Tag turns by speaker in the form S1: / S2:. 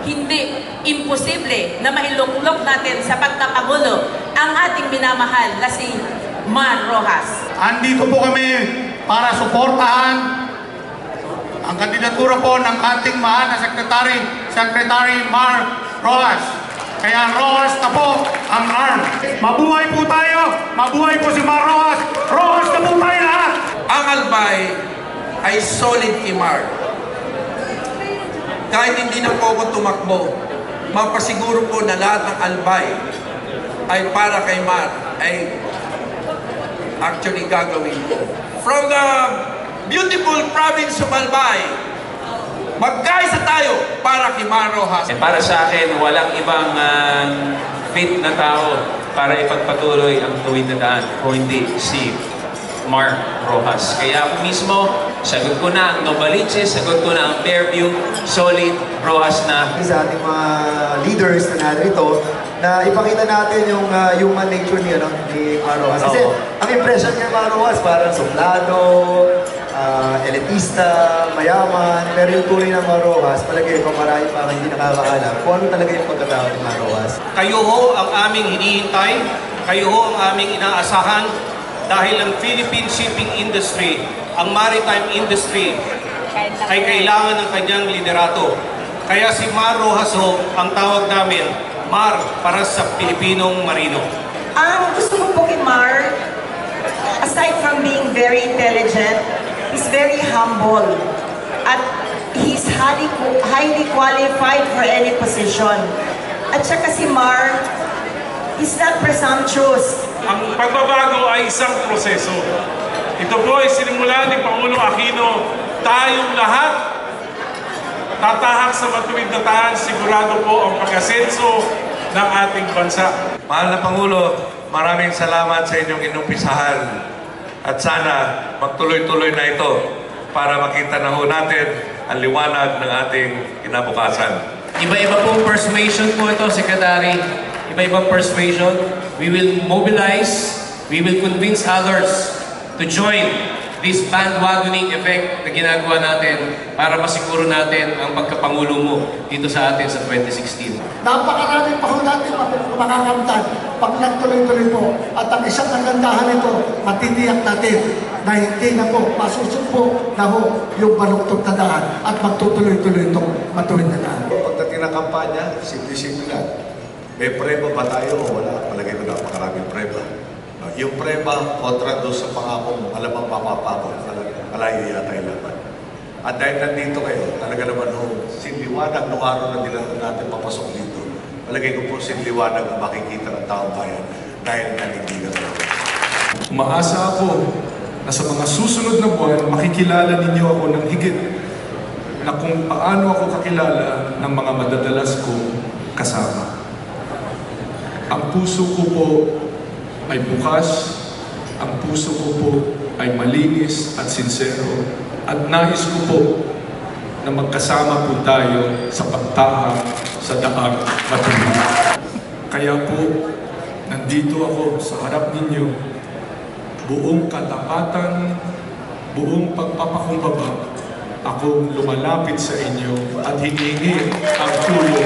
S1: hindi imposible na mailuklok natin sa pagkapangulo ang ating minamahal na si Mar Roxas.
S2: Andito po kami para suportahan ang kandidatura po ng ating mahal na Secretary Mar Roxas. Kaya Roxas na po ang arm. Mabuhay po tayo! Mabuhay po si Mar Roxas! Roxas na po tayo lahat!
S3: Ang Albay ay solid kay Mar. Kahit hindi na po ako tumakbo, mapasiguro po na lahat ng Albay ay para kay Mar ay actually gagawin ko. From the beautiful province of Albay, magkaisa tayo para kay Mar Roxas.
S4: Para sa akin, walang ibang fit na tao para ipagpatuloy ang tuwid na daan kung hindi si Mar Roxas. Kaya ako mismo, sagot ko na ang Novaliches, sagot ko na ang Fairview, solid, Roxas na.
S5: Sa ating mga leaders na narito, na ipakita natin yung human nature ni Mar Roxas. Kasi ang impression niya Mar Roxas, parang suplado, elitista, mayaman, pero yung tuloy ng Mar Roxas, palagay ko marami pa hindi nakakaalam kung ano talaga yung pagkatao ng Mar Roxas.
S6: Kayo ho ang aming hinihintay, kayo ho ang aming inaasahan, dahil ang Philippine shipping industry, ang maritime industry, ay kailangan ng kanyang liderato. Kaya si Mar Roxas ho, ang tawag namin, Mar para sa Pilipinong marino.
S7: Ang gusto ko po kay Mar, aside from being very intelligent, he's very humble. At he's highly qualified for any position. At saka si Mar, he's not presumptuous.
S8: Ang pagbabago ay isang proseso. Ito po ay sinimula ni Pangulo Aquino. Tayong lahat tatahak sa matuwid na daan, sigurado po ang pag-asenso ng ating bansa.
S3: Mahal na Pangulo, maraming salamat sa inyong inumpisahan. At sana magtuloy-tuloy na ito para makita na ho natin ang liwanag ng ating kinabukasan.
S4: Iba-iba pong persuasion po ito, Secretary. Iba-ibang persuasion. We will mobilize, we will convince others to join this bandwagoning effect na ginagawa natin para masiguro natin ang pagkapangulo mo dito sa atin sa 2016.
S9: Napakarami pa ho natin makakamtan pag nagtuloy-tuloy po. At ang isang kagandahan nito, matitiyak natin na hindi na po masusugpo na ho yung baluktot na daan at magtutuloy-tuloy itong matuwid na daan.
S10: Pagdating ng kampanya, simple-simple lang. May preba ba tayo o wala? Palagay ko napakaraming preba. Yung preba, kontra doon sa pangakong alamang mapapako, malayo yata yung laban. At dahil nandito kayo, talaga naman ho, sinliwanag nung araw na dinala natin papasok dito. Palagay ko po sinliwanag ang makikita ng taong bayan dahil nanindigan ko.
S8: Umaasa ako na sa mga susunod na buwan, makikilala ninyo ako ng higit na kung paano ako kakilala ng mga madadalas kong kasama. Ang puso ko po ay bukas, ang puso ko po ay malinis at sincero, at nais ko po na magkasama po tayo sa pagtahak sa daang matuwid. Kaya po, nandito ako sa harap ninyo, buong katapatan, buong pagpapakumbaba, akong lumalapit sa inyo at hiningi ang tulong